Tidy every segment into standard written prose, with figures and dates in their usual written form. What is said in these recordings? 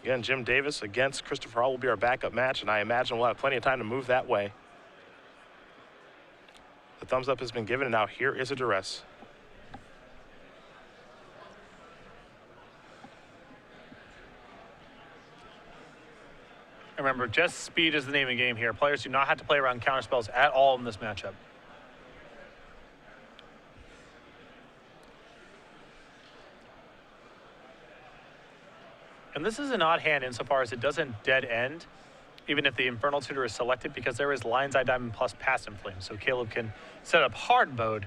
Again, Jim Davis against Christopher Hall will be our backup match, and I imagine we'll have plenty of time to move that way. The thumbs up has been given, and now here is a duress. Remember, just speed is the name of the game here. Players do not have to play around counterspells at all in this matchup. And this is an odd hand insofar as it doesn't dead end, even if the Infernal Tutor is selected, because there is Lion's Eye Diamond plus Passive Flames. So Caleb can set up hard mode,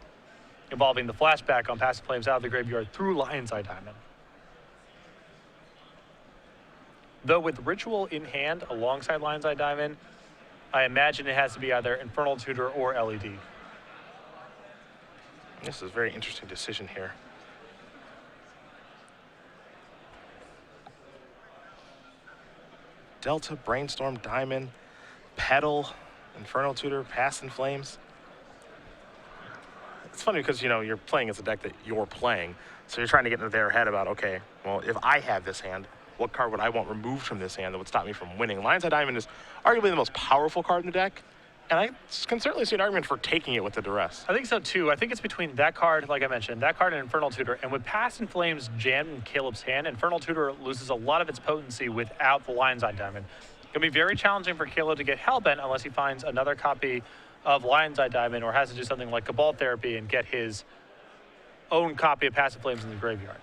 involving the flashback on Passive Flames out of the graveyard through Lion's Eye Diamond. Though with Ritual in hand alongside Lion's Eye Diamond, I imagine it has to be either Infernal Tutor or LED. This is a very interesting decision here. Delta, Brainstorm, Diamond, Petal, Infernal Tutor, Pass and Flames. It's funny because, you know, you're playing as a deck that you're playing. So you're trying to get into their head about, okay, well, if I have this hand, what card would I want removed from this hand that would stop me from winning? Lion's Eye Diamond is arguably the most powerful card in the deck, and I can certainly see an argument for taking it with the duress. I think so too. I think it's between that card, like I mentioned, that card and Infernal Tutor. And with Pass and Flames jammed in Caleb's hand, Infernal Tutor loses a lot of its potency without the Lion's Eye Diamond. It's going to be very challenging for Caleb to get Hellbent unless he finds another copy of Lion's Eye Diamond or has to do something like Cabal Therapy and get his own copy of Passive Flames in the graveyard.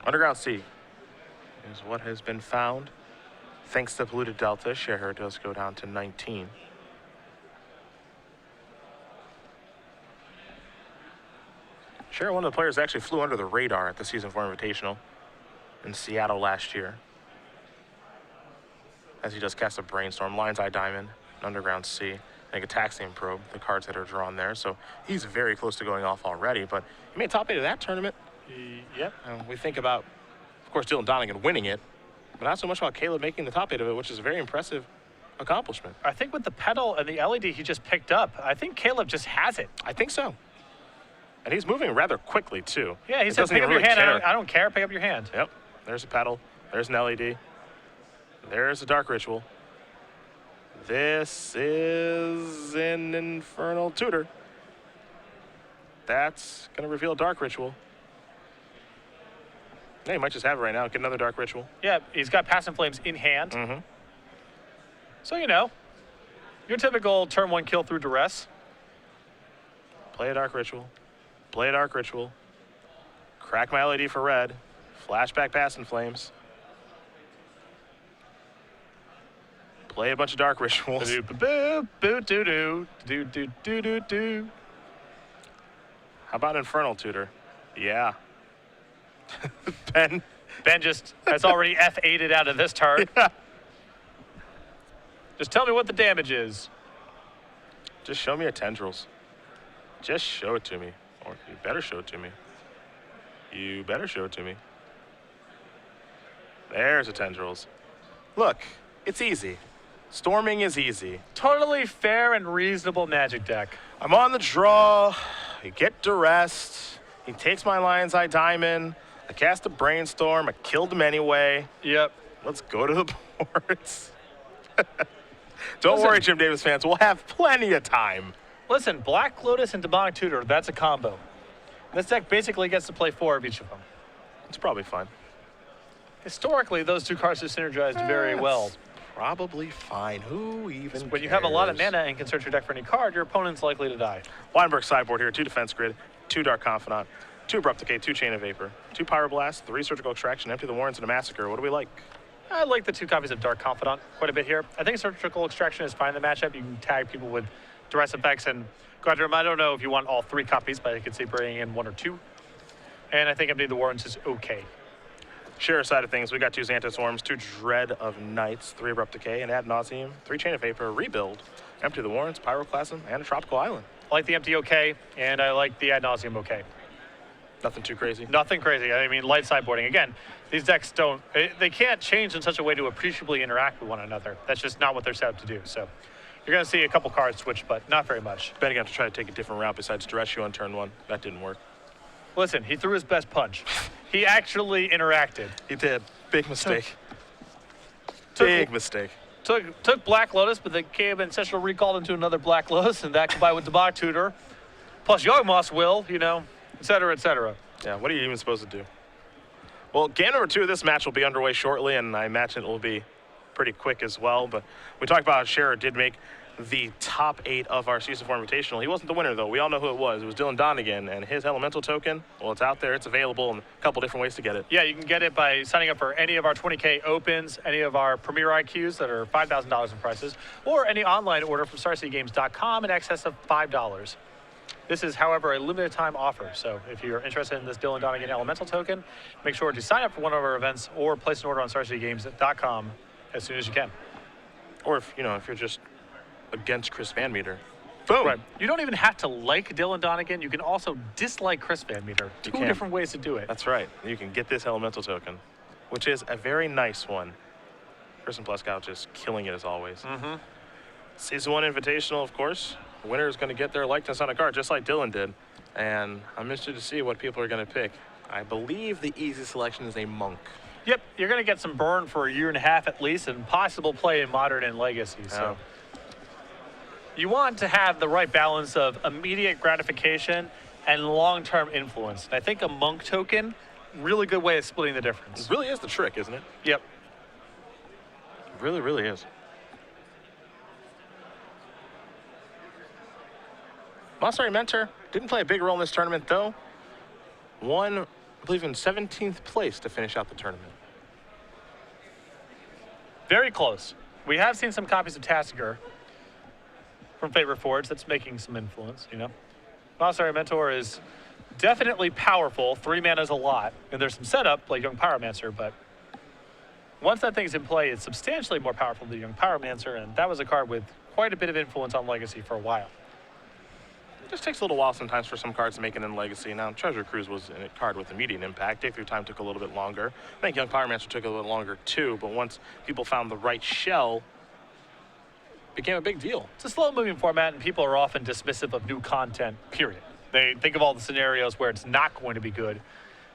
Underground Sea is what has been found. Thanks to Polluted Delta, Scherer does go down to 19. Scherer, one of the players that actually flew under the radar at the Season 4 Invitational in Seattle last year, as he does cast a Brainstorm, Lion's Eye Diamond, an Underground Sea, and a Gataxian Probe, the cards that are drawn there. So he's very close to going off already, but he made top 8 of that tournament. Yep. We think about, of course, Dylan Donegan winning it, but not so much about Caleb making the top 8 of it, which is a very impressive accomplishment. I think with the Petal and the LED he just picked up, I think Caleb just has it. I think so. And he's moving rather quickly, too. Yeah, he said pick up your hand. I don't care. Pick up your hand. Yep. There's a Petal. There's an LED. There's a Dark Ritual. This is an Infernal Tutor. That's going to reveal a Dark Ritual. Yeah, he might just have it right now. Get another Dark Ritual. Yeah, he's got Passive Flames in hand. Mm-hmm. So, you know, your typical turn 1 kill through duress. Play a Dark Ritual. Play a Dark Ritual. Crack my LED for red. Flashback Pass and Flames. Play a bunch of Dark Rituals. Boo boo doo doo doo doo doo doo doo. How about Infernal Tutor? Yeah. Ben just has already F8'd out of this turn. Yeah. Just tell me what the damage is. Just show me a Tendrils. Just show it to me. Or you better show it to me. You better show it to me. There's a Tendrils. Look, it's easy. Storming is easy. Totally fair and reasonable Magic deck. I'm on the draw. I get duressed. He takes my Lion's Eye Diamond. I cast a Brainstorm. I killed him anyway. Yep. Let's go to the boards. Don't worry, Jim Davis fans. We'll have plenty of time. Listen, Black Lotus and Demonic Tutor, that's a combo. This deck basically gets to play 4 of each of them. It's probably fine. Historically, those two cards have synergized very well. Probably fine. Who even When you have a lot of mana and can search your deck for any card, your opponent's likely to die. Wienburg sideboard here. 2 Defense Grid, 2 Dark Confidant, 2 Abrupt Decay, 2 Chain of Vapor, 2 Pyroblast, 3 Surgical Extraction, empty the Warrens, and a Massacre. What do we like? I like the 2 copies of Dark Confidant quite a bit here. I think Surgical Extraction is fine in the matchup. You can tag people with duress effects and Quadrum. I don't know if you want all 3 copies, but I could see bringing in 1 or 2. And I think empty the Warrens is okay. Scherer side of things, we got 2 Xanthous Worms, 2 Dread of Nights, 3 Abrupt Decay, and Ad Nauseam, 3 Chain of Vapor, Rebuild, empty the Warrens, Pyroclasm, and a Tropical Island. I like the empty okay, and I like the Ad Nauseam okay. Nothing too crazy. Nothing crazy. I mean, light sideboarding. Again, these decks they can't change in such a way to appreciably interact with one another. That's just not what they're set up to do. So you're going to see a couple cards switch, but not very much. Ben going to try to take a different route besides duress you on turn 1. That didn't work. Listen, he threw his best punch. He actually interacted. He did. Big mistake. Big mistake. Took Black Lotus, but the came Ancestral recalled into another Black Lotus, and that combined with the Bach Tutor, plus Yawgmoth's Will, you know, et cetera, et cetera. Yeah, what are you even supposed to do? Well, game number 2 of this match will be underway shortly, and I imagine it will be pretty quick as well. But we talked about how Scherer did make the top 8 of our Season 4 Invitational. He wasn't the winner, though. We all know who it was. It was Dylan Donegan, and his Elemental token, well, it's out there. It's available, and a couple different ways to get it. Yeah, you can get it by signing up for any of our 20K Opens, any of our Premier IQs that are $5,000 in prices, or any online order from StarCityGames.com in excess of $5. This is, however, a limited time offer. So if you're interested in this Dylan Donegan Elemental token, make sure to sign up for one of our events or place an order on StarCityGames.com as soon as you can. Or if you're just against Chris Van Meter. Boom. Right. You don't even have to like Dylan Donegan. You can also dislike Chris Van Meter. Two different ways to do it. That's right. You can get this Elemental token, which is a very nice one. Person Pleskow just killing it as always. Mm-hmm. Season 1 Invitational, of course. The winner is going to get their likeness on a card, just like Dylan did. And I'm interested to see what people are going to pick. I believe the easy selection is a Monk. Yep, you're going to get some burn for a year and a half at least, and possible play in Modern and Legacy. So you want to have the right balance of immediate gratification and long-term influence. And I think a Monk token, really good way of splitting the difference. It really is the trick, isn't it? Yep. It really, really is. Mossari Mentor didn't play a big role in this tournament, though. Won, I believe, in 17th place to finish out the tournament. Very close. We have seen some copies of Tassiger from Favorite Forge that's making some influence, you know. Mossari Mentor is definitely powerful. 3 mana is a lot. And there's some setup like Young Pyromancer, but once that thing's in play, it's substantially more powerful than Young Pyromancer, and that was a card with quite a bit of influence on Legacy for a while. It just takes a little while sometimes for some cards to make it in Legacy. Now, Treasure Cruise was a card with immediate impact. Dig Through Time took a little bit longer. I think Young Pyromancer took a little longer too, but once people found the right shell, it became a big deal. It's a slow-moving format, and people are often dismissive of new content, period. They think of all the scenarios where it's not going to be good,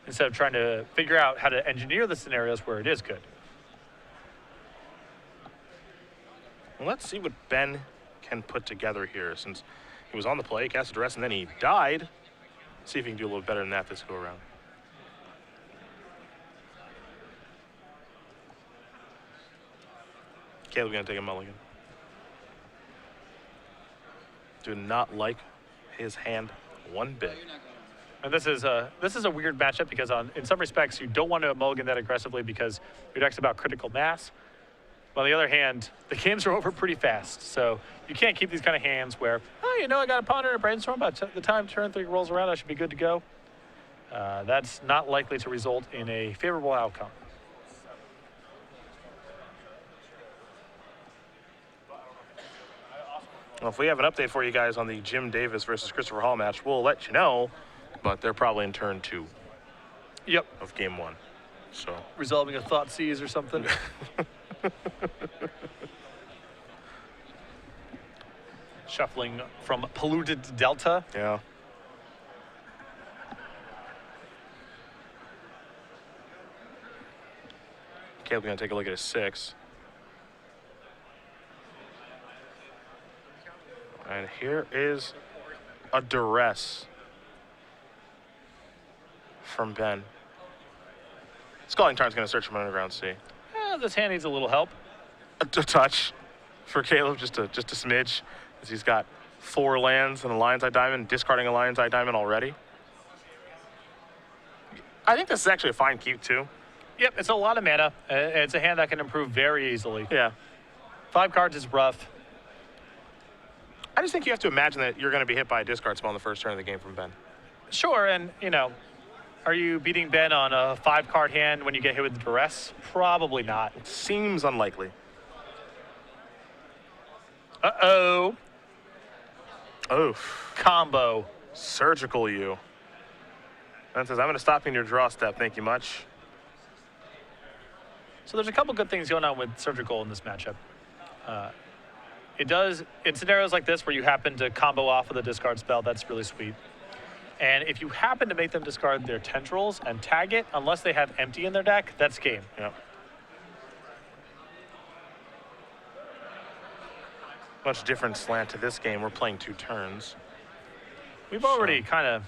instead of trying to figure out how to engineer the scenarios where it is good. Well, let's see what Ben can put together here, since he was on the play, cast a duress, and then he died. See if he can do a little better than that this go around. Caleb's gonna take a mulligan. Do not like his hand one bit. And this is a weird matchup because in some respects you don't want to mulligan that aggressively because your deck's about critical mass. On the other hand, the games are over pretty fast, so you can't keep these kind of hands where, I got a ponder and a brainstorm. By the time turn 3 rolls around, I should be good to go. That's not likely to result in a favorable outcome. Well, if we have an update for you guys on the Jim Davis versus Christopher Hall match, we'll let you know, but they're probably in turn 2 of game 1. So resolving a thought seize or something. Shuffling from polluted Delta. Yeah. Caleb's gonna take a look at his 6. And here is a duress from Ben. Scalding Tarn's gonna search from Underground Sea. This hand needs a little help. A touch for Caleb, just a smidge, as he's got 4 lands and a Lion's Eye Diamond, discarding a Lion's Eye Diamond already. I think this is actually a fine keep too. Yep, it's a lot of mana. It's a hand that can improve very easily. Yeah. 5 cards is rough. I just think you have to imagine that you're going to be hit by a discard spell on the first turn of the game from Ben. Sure, and are you beating Ben on a 5-card hand when you get hit with the duress? Probably not. It seems unlikely. Uh-oh. Oof. Combo. Surgical you. Ben says, I'm going to stop in your draw step. Thank you much. So there's a couple good things going on with Surgical in this matchup. It does, in scenarios like this where you happen to combo off with a discard spell, that's really sweet. And if you happen to make them discard their tendrils and tag it, unless they have empty in their deck, that's game. Yep. Much different slant to this game. We're playing 2 turns. We've already kind of,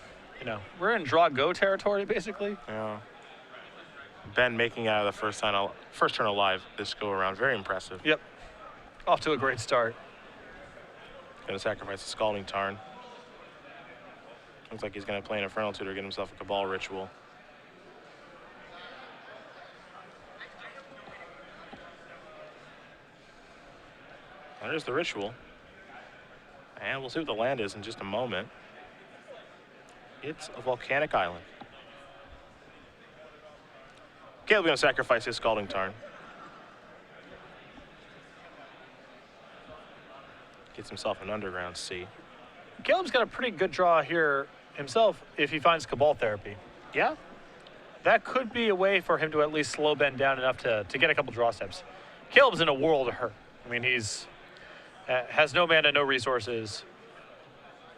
we're in draw go territory basically. Yeah. Ben making out of the first turn alive this go around. Very impressive. Yep. Off to a great start. Going to sacrifice a Scalding Tarn. Looks like he's going to play an Infernal Tutor, get himself a Cabal Ritual. There's the Ritual. And we'll see what the land is in just a moment. It's a volcanic island. Caleb's going to sacrifice his Scalding Tarn. Gets himself an Underground Sea. Caleb's got a pretty good draw here himself if he finds Cabal Therapy. Yeah? That could be a way for him to at least slow Ben down enough to get a couple draw steps. Caleb's in a world of hurt. I mean, he's has no mana, no resources.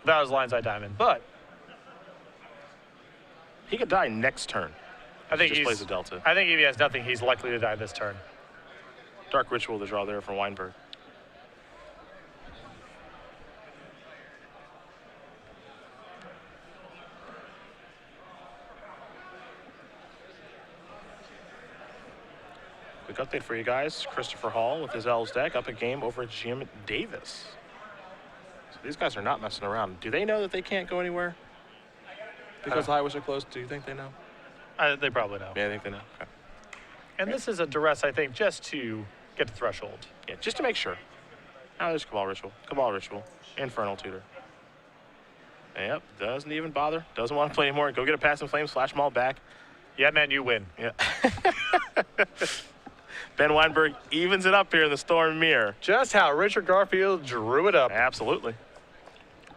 That was Lion's Eye Diamond, but he could die next turn. I think he just plays a Delta. I think if he has nothing, he's likely to die this turn. Dark Ritual to draw there from Wienburg. Quick update for you guys. Christopher Hall with his Elves deck up a game over Jim Davis. So these guys are not messing around. Do they know that they can't go anywhere? Because the highways are closed, do you think they know? They probably know. Yeah, I think they know. Okay. And this is a duress, I think, just to get the threshold. Yeah, just to make sure. Now there's Cabal Ritual, Infernal Tutor. Yep, doesn't even bother. Doesn't want to play anymore. Go get a Pass in Flames, flash them all back. Yeah, man, you win. Yeah. Ben Wienburg evens it up here in the Storm Mirror. Just how Richard Garfield drew it up. Absolutely.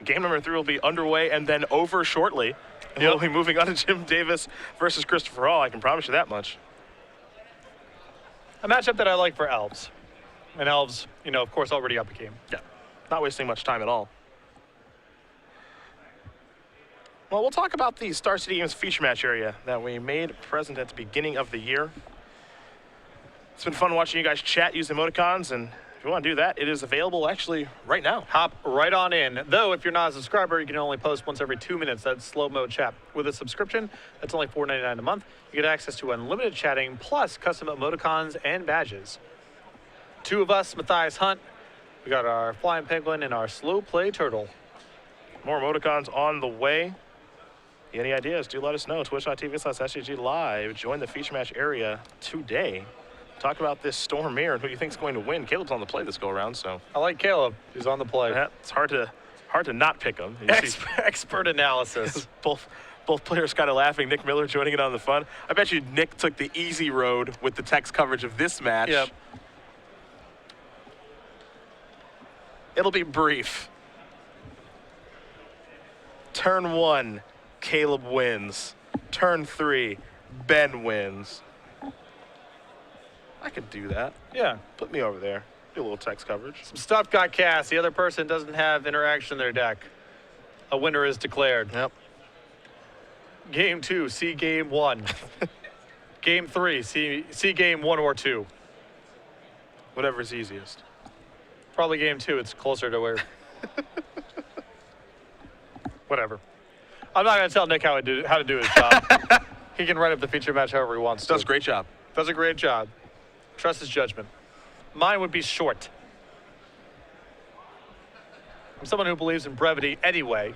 Game number 3 will be underway and then over shortly. And Yep. we'll be moving on to Jim Davis versus Christopher Hall. I can promise you that much. A matchup that I like for Elves. And Elves, of course, already up a game. Yeah, not wasting much time at all. Well, we'll talk about the Star City Games feature match area that we made present at the beginning of the year. It's been fun watching you guys chat, use emoticons, and if you want to do that, it is available actually right now. Hop right on in. Though, if you're not a subscriber, you can only post once every 2 minutes. That's slow mode chat. With a subscription, that's only $4.99 a month. You get access to unlimited chatting, plus custom emoticons and badges. 2 of us, Matthias Hunt. We got our Flying Penguin and our Slow Play Turtle. More emoticons on the way. Any ideas, do let us know. Twitch.tv/SCG Live. Join the feature match area today. Talk about this Storm Mirror and who you think is going to win. Caleb's on the play this go around, so. I like Caleb. He's on the play. Yeah, it's hard to not pick him. Expert analysis. both players kind of laughing. Nick Miller joining in on the fun. I bet you Nick took the easy road with the text coverage of this match. Yep. It'll be brief. Turn 1, Caleb wins. Turn 3, Ben wins. I could do that. Yeah. Put me over there. Do a little text coverage. Some stuff got cast. The other person doesn't have interaction in their deck. A winner is declared. Yep. Game 2, see game 1. Game 3, see game 1 or 2. Whatever's easiest. Probably game 2. It's closer to where. Whatever. I'm not going to tell Nick how to do his job. He can write up the feature match however he wants to. Does a great job. Does a great job. Trust his judgment. Mine would be short. I'm someone who believes in brevity anyway,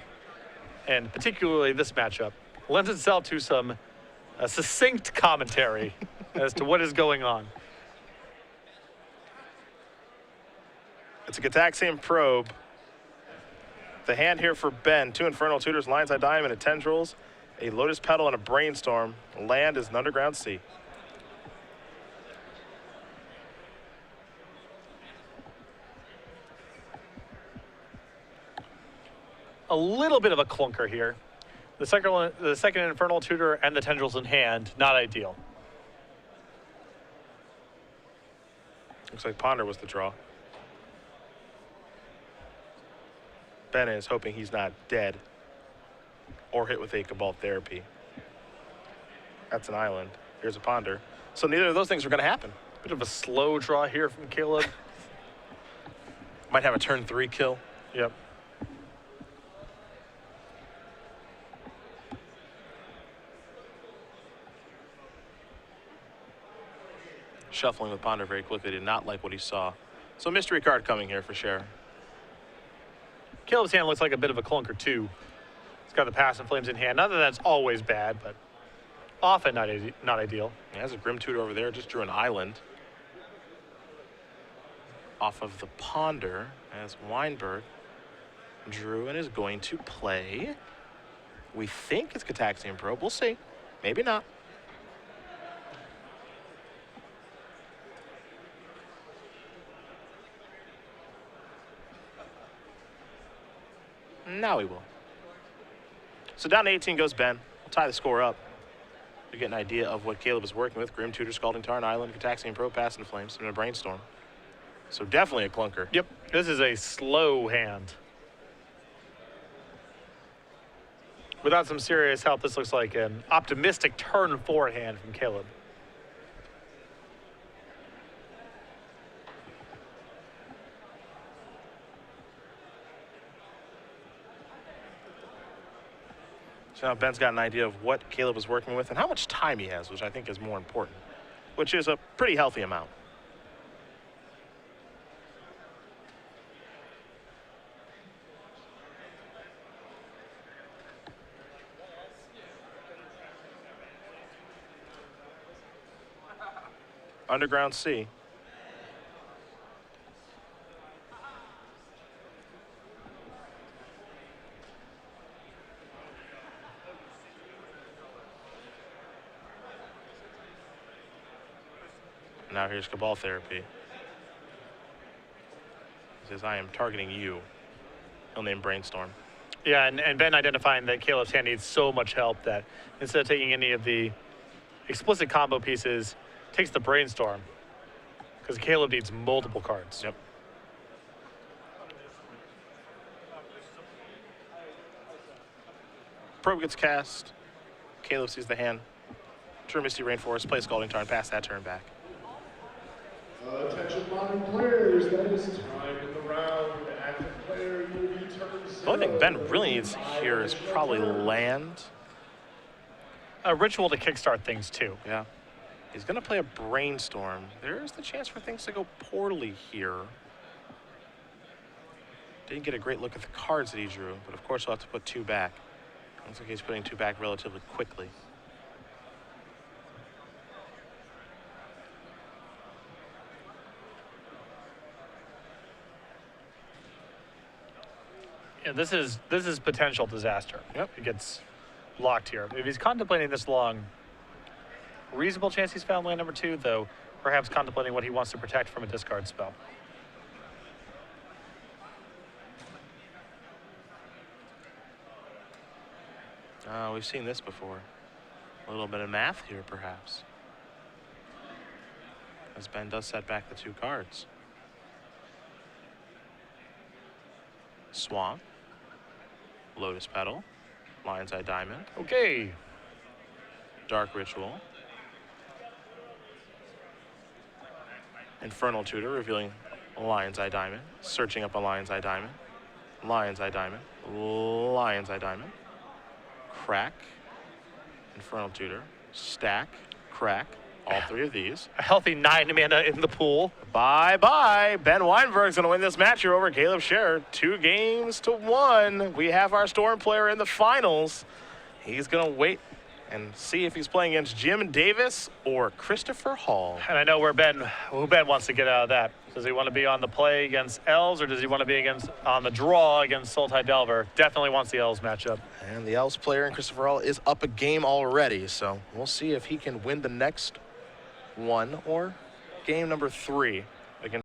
and particularly this matchup lends itself to some succinct commentary as to what is going on. It's a Gataxian Probe. The hand here for Ben. 2 Infernal Tutors, Lion's Eye Diamond, a Tendrils, a Lotus Petal, and a Brainstorm. Land is an Underground Sea. A little bit of a clunker here. The second Infernal Tutor and the Tendrils in hand, not ideal. Looks like Ponder was the draw. Ben is hoping he's not dead. or hit with a Cabal Therapy. That's an island. Here's a Ponder. So neither of those things are going to happen. Bit of a slow draw here from Caleb. Might have a turn 3 kill. Yep. Shuffling with Ponder very quickly, did not like what he saw. So mystery card coming here for Scherer. Caleb's hand looks like a bit of a clunker too. He's got the Pass and Flames in hand. Not that that's always bad, but often not ideal. He has a Grim Tutor over there, just drew an island. Off of the Ponder, as Wienburg drew and is going to play. We think it's Cataxian Probe. We'll see. Maybe not. Now we will. So down to 18 goes Ben. We'll tie the score up. You get an idea of what Caleb is working with. Grim Tutor, Scalding Tarn, Island, Cataxian Probe, Pass and Flames, and a Brainstorm. So definitely a clunker. Yep. This is a slow hand. Without some serious help, this looks like an optimistic turn 4 hand from Caleb. So now Ben's got an idea of what Caleb is working with and how much time he has, which I think is more important, which is a pretty healthy amount. Underground Sea. Now here's Cabal Therapy. He says, I am targeting you. He'll name Brainstorm. Yeah, and Ben identifying that Caleb's hand needs so much help that instead of taking any of the explicit combo pieces, takes the Brainstorm. Because Caleb needs multiple cards. Yep. Probe gets cast. Caleb sees the hand. True Misty Rainforest, play Scalding Tarn, pass that turn back. Attention modern players, that is time in the round. Active player, you will be turned 0. The only thing Ben really needs here is probably land. A ritual to kickstart things too. Yeah. He's going to play a Brainstorm. There's the chance for things to go poorly here. Didn't get a great look at the cards that he drew, but of course he'll have to put 2 back. Looks like he's putting 2 back relatively quickly. Yeah, this is potential disaster. Yep. He gets locked here. If he's contemplating this long, reasonable chance he's found land number 2, though perhaps contemplating what he wants to protect from a discard spell. We've seen this before. A little bit of math here, perhaps. As Ben does set back the 2 cards. Swamp. Lotus Petal. Lion's Eye Diamond. Okay. Dark Ritual. Infernal Tutor, revealing Lion's Eye Diamond. Searching up a Lion's Eye Diamond. Lion's Eye Diamond. Lion's Eye Diamond. Crack. Infernal Tutor. Stack. Crack. All 3 of these. A healthy 9 mana in the pool. Bye-bye. Ben Wienburg's going to win this match here over Caleb Scherer. 2-1. We have our Storm player in the finals. He's going to wait and see if he's playing against Jim Davis or Christopher Hall. And I know who Ben wants to get out of that. Does he want to be on the play against Elves, or does he want to be on the draw against Sultai Delver? Definitely wants the Elves matchup. And the Elves player in Christopher Hall is up a game already, so we'll see if he can win the next one or game number 3.